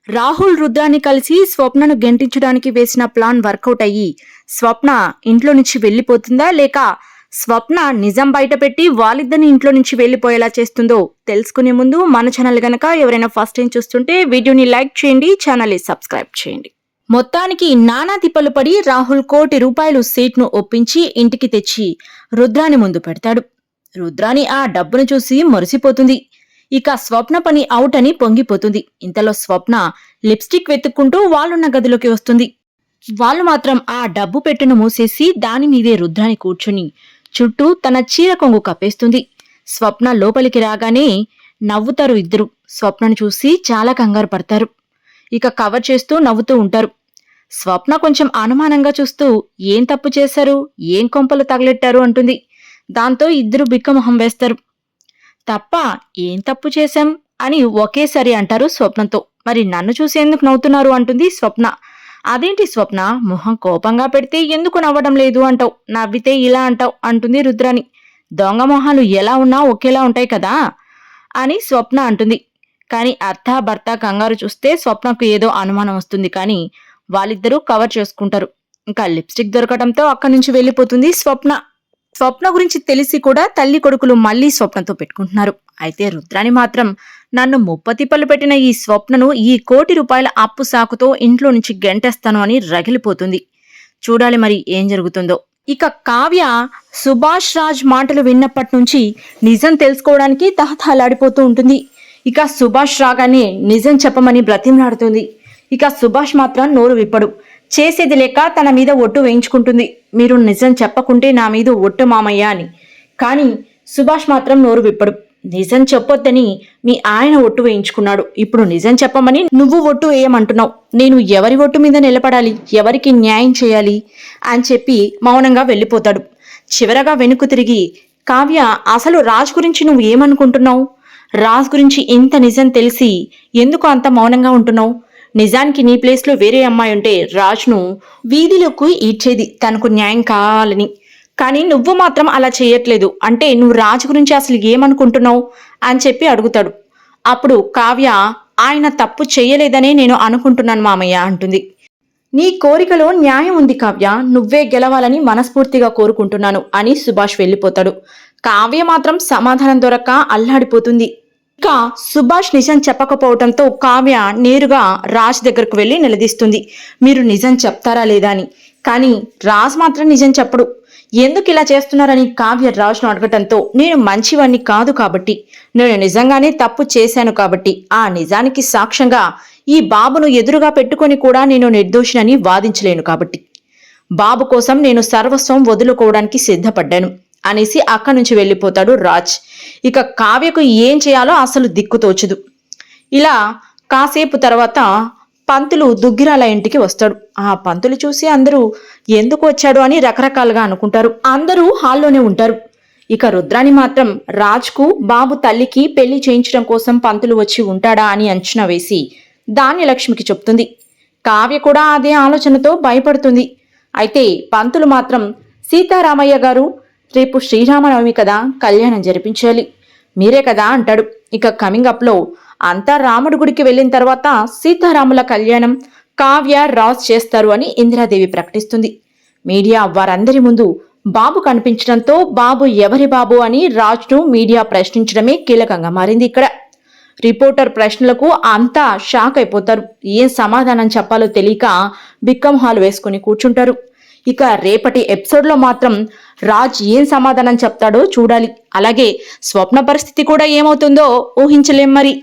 రాహుల్ రుద్రాని కలిసి స్వప్నను గెంటించడానికి వేసిన plan work out అయ్యి స్వప్న ఇంట్లో నుంచి వెళ్లిపోతుందా లేక స్వప్న నిజం బయటపెట్టి వాళ్ళిద్దరిని ఇంట్లో నుంచి వెళ్లిపోయేలా చేస్తుందో తెలుసుకునే ముందు మన ఛానల్ గనక ఎవరైనా ఫస్ట్ టైం చూస్తుంటే వీడియోని లైక్ చేయండి, ఛానల్ని సబ్స్క్రైబ్ చేయండి. మొత్తానికి నానా తిప్పలు పడి రాహుల్ ₹1,00,00,000 సీట్ను ఒప్పించి ఇంటికి తెచ్చి రుద్రాని ముందు పెడతాడు. రుద్రాని ఆ డబ్బును చూసి మురిసిపోతుంది. ఇక స్వప్న పని అవుట్ అని పొంగిపోతుంది. ఇంతలో స్వప్న లిప్స్టిక్ వెతుక్కుంటూ వాళ్ళున్న గదిలోకి వస్తుంది. వాళ్ళు మాత్రం ఆ డబ్బు పెట్టెను మూసేసి దాని మీదే రుద్రాని కూర్చుని చుట్టూ తన చీర కొంగు కప్పేస్తుంది. స్వప్న లోపలికి రాగానే నవ్వుతారు ఇద్దరు. స్వప్నను చూసి చాలా కంగారు పడతారు. ఇక కవర్ చేస్తూ నవ్వుతూ ఉంటారు. స్వప్న కొంచెం అనుమానంగా చూస్తూ ఏం తప్పు చేశారు, ఏం కొంపలు తగలెట్టారు అంటుంది. దాంతో ఇద్దరు బిక్కమొహం వేస్తారు. తప్ప ఏం తప్పు చేశాం అని ఒకేసారి అంటారు స్వప్నంతో. మరి నన్ను చూసి ఎందుకు నవ్వుతున్నారు అంటుంది స్వప్న. అదేంటి స్వప్న, మొహం కోపంగా పెడితే ఎందుకు నవ్వడం లేదు అంటావు, నవ్వితే ఇలా అంటావు అంటుంది రుద్రాని. దొంగ మొహాలు ఎలా ఉన్నా ఒకేలా ఉంటాయి కదా అని స్వప్న అంటుంది. కానీ అత్త భర్త కంగారు చూస్తే స్వప్నకు ఏదో అనుమానం వస్తుంది. కానీ వాళ్ళిద్దరూ కవర్ చేసుకుంటారు. ఇంకా లిప్స్టిక్ దొరకడంతో అక్కడి నుంచి వెళ్లిపోతుంది స్వప్న. స్వప్న గురించి తెలిసి కూడా తల్లి కొడుకులు మళ్లీ స్వప్నతో పెట్టుకుంటున్నారు. అయితే రుద్రాని మాత్రం నన్ను ముప్పతిప్పలు పెట్టిన ఈ స్వప్నను ఈ ₹1,00,00,000 అప్పు సాకుతో ఇంట్లో నుంచి గెంటేస్తాను అని రగిలిపోతుంది. చూడాలి మరి ఏం జరుగుతుందో. ఇక కావ్య సుభాష్ రాజ్ మాటలు విన్నప్పటి నుంచి నిజం తెలుసుకోవడానికి తహతహలాడిపోతూ ఉంటుంది. ఇక సుభాష్ రాగానే నిజం చెప్పమని బ్రతిమలాడుతుంది. ఇక సుభాష్ మాత్రం నోరు విప్పడు. చేసేది లేక తన మీద ఒట్టు వేయించుకుంటుంది. మీరు నిజం చెప్పకుంటే నా మీద ఒట్టు మామయ్య అని. కానీ సుభాష్ మాత్రం నోరు విప్పడు. నిజం చెప్పొద్దని మీ ఆయన ఒట్టు వేయించుకున్నాడు. ఇప్పుడు నిజం చెప్పమని నువ్వు ఒట్టు వేయమంటున్నావు. నేను ఎవరి ఒట్టు మీద నిలబడాలి, ఎవరికి న్యాయం చేయాలి అని చెప్పి మౌనంగా వెళ్ళిపోతాడు. చివరగా వెనుకు తిరిగి కావ్య, అసలు రాజ్ గురించి నువ్వు ఏమనుకుంటున్నావు? రాజ్ గురించి ఇంత నిజం తెలిసి ఎందుకు అంత మౌనంగా ఉంటున్నావు? నిజానికి నీ ప్లేస్లో వేరే అమ్మాయి ఉంటే రాజ్ను వీధిలోకి ఈడ్చేది తనకు న్యాయం కావాలని. కానీ నువ్వు మాత్రం అలా చేయట్లేదు. అంటే నువ్వు రాజ్ గురించి అసలు ఏమనుకుంటున్నావు అని చెప్పి అడుగుతాడు. అప్పుడు కావ్య, ఆయన తప్పు చేయలేదనే నేను అనుకుంటున్నాను మామయ్య అంటుంది. నీ కోరికలో న్యాయం ఉంది కావ్య, నువ్వే గెలవాలని మనస్ఫూర్తిగా కోరుకుంటున్నాను అని సుభాష్ వెళ్ళిపోతాడు. కావ్య మాత్రం సమాధానం దొరక్క అల్లాడిపోతుంది. ఇక సుభాష్ నిజం చెప్పకపోవడంతో కావ్య నేరుగా రాజ్ దగ్గరకు వెళ్ళి నిలదీస్తుంది. మీరు నిజం చెప్తారా లేదా అని. కానీ రాజ్ మాత్రం నిజం చెప్పడు. ఎందుకు ఇలా చేస్తున్నారని కావ్య రాజ్ను అడగటంతో, నేను మంచివాణ్ణి కాదు కాబట్టి, నేను నిజంగానే తప్పు చేశాను కాబట్టి, ఆ నిజానికి సాక్ష్యంగా ఈ బాబును ఎదురుగా పెట్టుకొని కూడా నేను నిర్దోషినని వాదించలేను కాబట్టి, బాబు కోసం నేను సర్వస్వం వదులుకోవడానికి సిద్ధపడ్డాను అనేసి అక్కడి నుంచి వెళ్ళిపోతాడు రాజ్. ఇక కావ్యకు ఏం చేయాలో అసలు దిక్కుతోచదు. ఇలా కాసేపు తర్వాత పంతులు దుగ్గిరాల ఇంటికి వస్తాడు. ఆ పంతులు చూసి అందరూ ఎందుకు వచ్చాడు అని రకరకాలుగా అనుకుంటారు. అందరూ హాల్లోనే ఉంటారు. ఇక రుద్రాని మాత్రం రాజ్కు బాబు తల్లికి పెళ్లి చేయించడం కోసం పంతులు వచ్చి ఉంటాడా అని అంచనా వేసి ధాన్యలక్ష్మికి చెప్తుంది. కావ్య కూడా అదే ఆలోచనతో భయపడుతుంది. అయితే పంతులు మాత్రం, సీతారామయ్య గారు, రేపు శ్రీరామనవమి కదా, కళ్యాణం జరిపించాలి మీరే కదా అంటాడు. ఇక కమింగ్ అప్ లో అంతా రాముడి గుడికి వెళ్ళిన తర్వాత సీతారాముల కళ్యాణం కావ్య రాజ్ చేస్తారు అని ఇందిరాదేవి ప్రకటిస్తుంది. మీడియా వారందరి ముందు బాబు కనిపించడంతో బాబు ఎవరి బాబు అని రాజ్ను మీడియా ప్రశ్నించడమే కీలకంగా మారింది. ఇక్కడ రిపోర్టర్ ప్రశ్నలకు అంతా షాక్ అయిపోతారు. ఏం సమాధానం చెప్పాలో తెలియక బిక్కం హాల్ వేసుకుని కూర్చుంటారు. ఇక రేపటి ఎపిసోడ్లో మాత్రం రాజ్ ఏం సమాధానం చెప్తాడో చూడాలి. అలాగే స్వప్న పరిస్థితి కూడా ఏమవుతుందో ఊహించలేం మరి.